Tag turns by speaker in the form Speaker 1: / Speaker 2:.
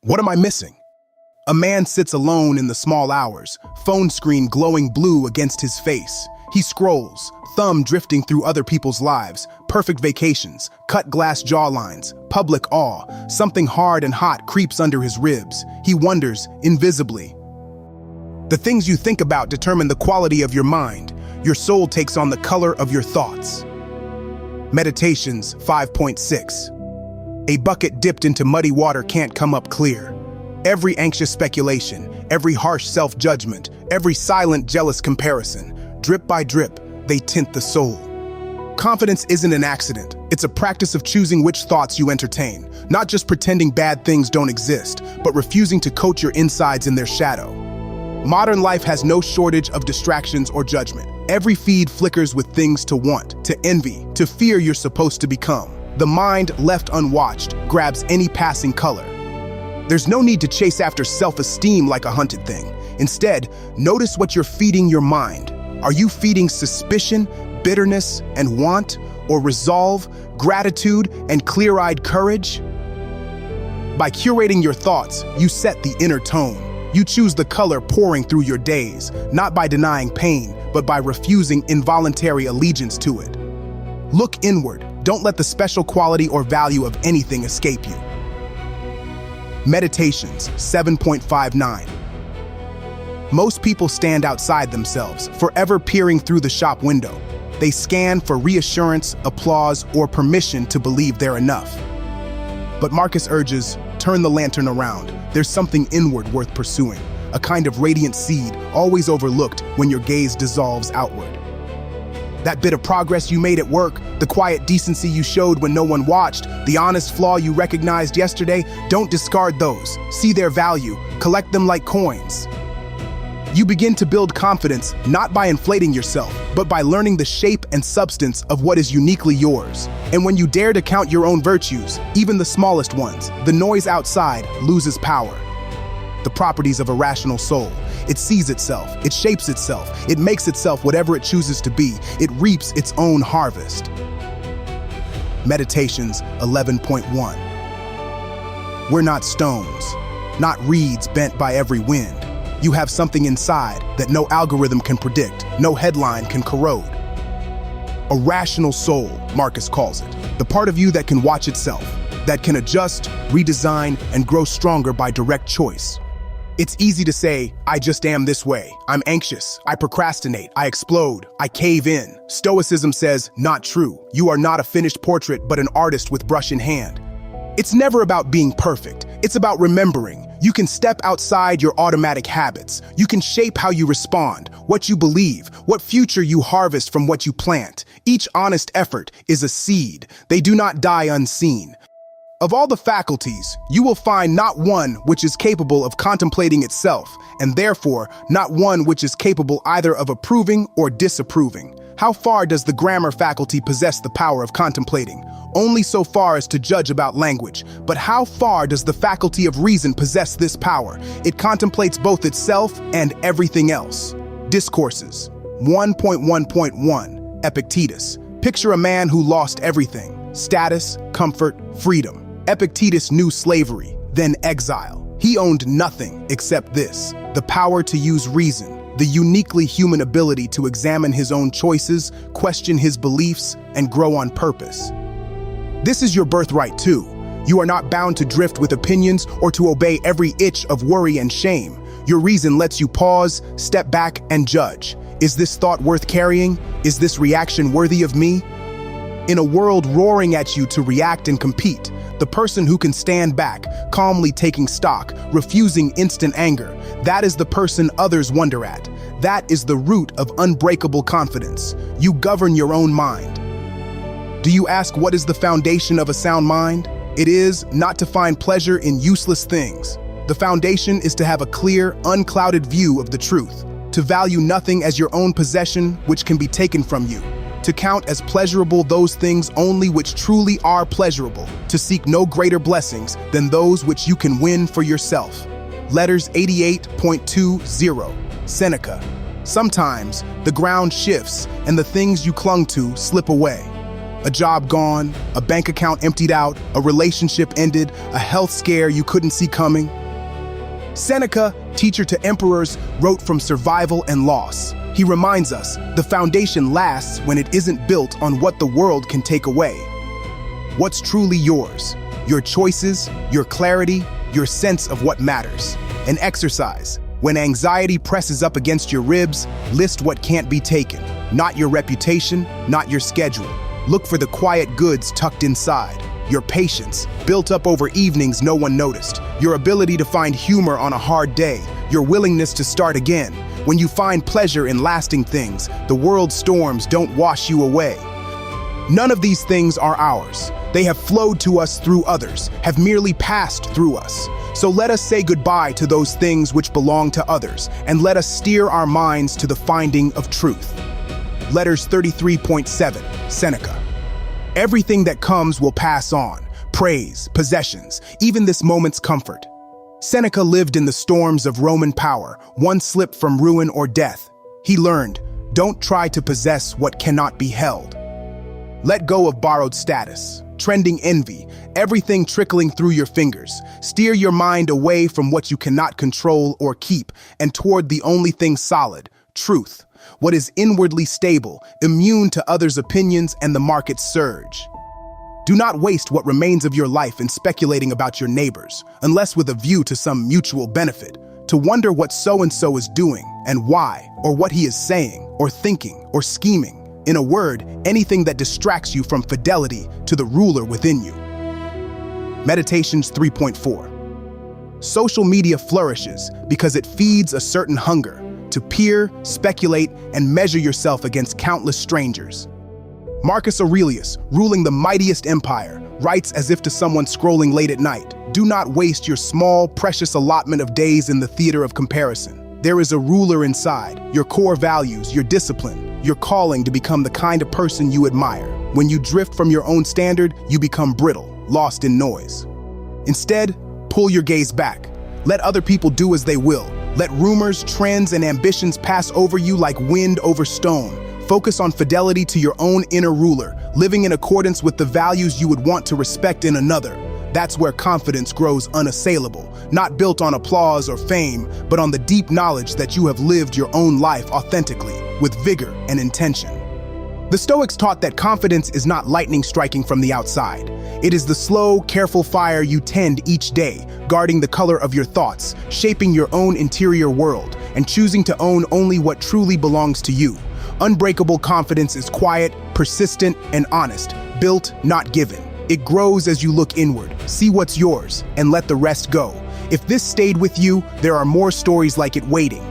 Speaker 1: What am I missing? A man sits alone in the small hours, phone screen glowing blue against his face. He scrolls, thumb drifting through other people's lives, perfect vacations, cut glass jawlines, public awe. Something hard and hot creeps under his ribs. He wonders, invisibly. The things you think about determine the quality of your mind. Your soul takes on the color of your thoughts. Meditations 5.6. A bucket dipped into muddy water can't come up clear. Every anxious speculation, every harsh self-judgment, every silent jealous comparison, drip by drip, they tint the soul. Confidence isn't an accident. It's a practice of choosing which thoughts you entertain, not just pretending bad things don't exist, but refusing to coat your insides in their shadow. Modern life has no shortage of distractions or judgment. Every feed flickers with things to want, to envy, to fear you're supposed to become. The mind, left unwatched, grabs any passing color. There's no need to chase after self-esteem like a hunted thing. Instead, notice what you're feeding your mind. Are you feeding suspicion, bitterness, and want, or resolve, gratitude, and clear-eyed courage? By curating your thoughts, you set the inner tone. You choose the color pouring through your days, not by denying pain, but by refusing involuntary allegiance to it. Look inward. Don't let the special quality or value of anything escape you. Meditations 7.59. Most people stand outside themselves, forever peering through the shop window. They scan for reassurance, applause, or permission to believe they're enough. But Marcus urges, turn the lantern around. There's something inward worth pursuing, a kind of radiant seed always overlooked when your gaze dissolves outward. That bit of progress you made at work, the quiet decency you showed when no one watched, the honest flaw you recognized yesterday, don't discard those. See their value, collect them like coins. You begin to build confidence not by inflating yourself, but by learning the shape and substance of what is uniquely yours. And when you dare to count your own virtues, even the smallest ones, the noise outside loses power. The properties of a rational soul. It sees itself, it shapes itself, it makes itself whatever it chooses to be, it reaps its own harvest. Meditations 11.1. We're not stones, not reeds bent by every wind. You have something inside that no algorithm can predict, no headline can corrode. A rational soul, Marcus calls it, the part of you that can watch itself, that can adjust, redesign, and grow stronger by direct choice. It's easy to say, I just am this way. I'm anxious, I procrastinate, I explode, I cave in. Stoicism says, not true. You are not a finished portrait, but an artist with brush in hand. It's never about being perfect. It's about remembering. You can step outside your automatic habits. You can shape how you respond, what you believe, what future you harvest from what you plant. Each honest effort is a seed. They do not die unseen. Of all the faculties, you will find not one which is capable of contemplating itself, and therefore not one which is capable either of approving or disapproving. How far does the grammar faculty possess the power of contemplating? Only so far as to judge about language. But how far does the faculty of reason possess this power? It contemplates both itself and everything else. Discourses 1.1.1 Epictetus. Picture a man who lost everything: status, comfort, freedom. Epictetus knew slavery, then exile. He owned nothing except this: the power to use reason, the uniquely human ability to examine his own choices, question his beliefs, and grow on purpose. This is your birthright too. You are not bound to drift with opinions or to obey every itch of worry and shame. Your reason lets you pause, step back, and judge. Is this thought worth carrying? Is this reaction worthy of me? In a world roaring at you to react and compete, the person who can stand back, calmly taking stock, refusing instant anger, that is the person others wonder at. That is the root of unbreakable confidence. You govern your own mind. Do you ask what is the foundation of a sound mind? It is not to find pleasure in useless things. The foundation is to have a clear, unclouded view of the truth, to value nothing as your own possession which can be taken from you, to count as pleasurable those things only which truly are pleasurable, to seek no greater blessings than those which you can win for yourself. Letters 88.20, Seneca. Sometimes the ground shifts and the things you clung to slip away. A job gone, a bank account emptied out, a relationship ended, a health scare you couldn't see coming. Seneca, teacher to emperors, wrote from survival and loss. He reminds us, the foundation lasts when it isn't built on what the world can take away. What's truly yours? Your choices, your clarity, your sense of what matters. An exercise. When anxiety presses up against your ribs, list what can't be taken. Not your reputation, not your schedule. Look for the quiet goods tucked inside. Your patience, built up over evenings no one noticed. Your ability to find humor on a hard day. Your willingness to start again. When you find pleasure in lasting things, the world's storms don't wash you away. None of these things are ours. They have flowed to us through others, have merely passed through us. So let us say goodbye to those things which belong to others, and let us steer our minds to the finding of truth. Letters 33.7, Seneca. Everything that comes will pass on. Praise, possessions, even this moment's comfort. Seneca lived in the storms of Roman power, one slip from ruin or death. He learned, don't try to possess what cannot be held. Let go of borrowed status, trending envy, everything trickling through your fingers. Steer your mind away from what you cannot control or keep, and toward the only thing solid, truth. What is inwardly stable, immune to others' opinions and the market's surge. Do not waste what remains of your life in speculating about your neighbors, unless with a view to some mutual benefit, to wonder what so-and-so is doing and why, or what he is saying, or thinking, or scheming. In a word, anything that distracts you from fidelity to the ruler within you. Meditations 3.4. Social media flourishes because it feeds a certain hunger to peer, speculate, and measure yourself against countless strangers. Marcus Aurelius, ruling the mightiest empire, writes as if to someone scrolling late at night, do not waste your small, precious allotment of days in the theater of comparison. There is a ruler inside, your core values, your discipline, your calling to become the kind of person you admire. When you drift from your own standard, you become brittle, lost in noise. Instead, pull your gaze back. Let other people do as they will. Let rumors, trends, and ambitions pass over you like wind over stone. Focus on fidelity to your own inner ruler, living in accordance with the values you would want to respect in another. That's where confidence grows unassailable, not built on applause or fame, but on the deep knowledge that you have lived your own life authentically, with vigor and intention. The Stoics taught that confidence is not lightning striking from the outside. It is the slow, careful fire you tend each day, guarding the color of your thoughts, shaping your own interior world, and choosing to own only what truly belongs to you. Unbreakable confidence is quiet, persistent, and honest, built, not given. It grows as you look inward, see what's yours, and let the rest go. If this stayed with you, there are more stories like it waiting.